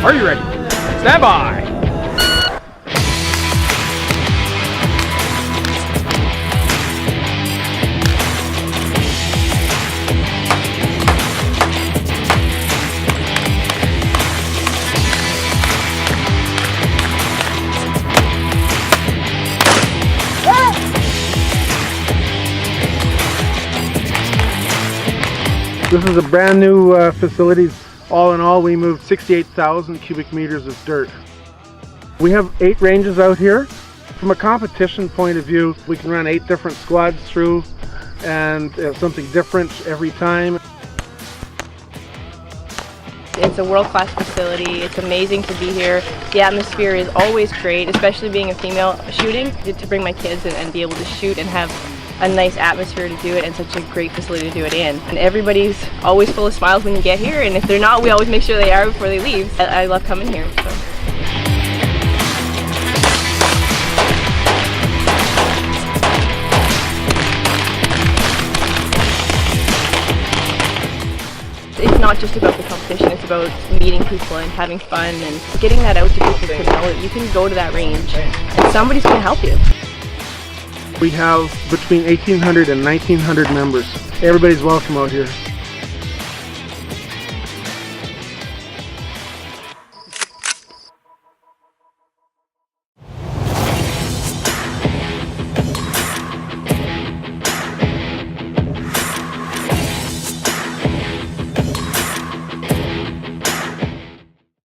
Are you ready? Stand by! This is a brand new facility. All in all, we moved 68,000 cubic meters of dirt. We have 8 ranges out here. From a competition point of view, we can run 8 different squads through and something different every time. It's a world-class facility. It's amazing to be here. The atmosphere is always great, especially being a female shooting. To bring my kids and be able to shoot and have a nice atmosphere to do it, and such a great facility to do it in. And everybody's always full of smiles when you get here, and if they're not, we always make sure they are before they leave. I love coming here. So. It's not just about the competition, it's about meeting people and having fun and getting that out to people to know that you can go to that range and somebody's going to help you. We have between 1,800 and 1,900 members. Everybody's welcome out here.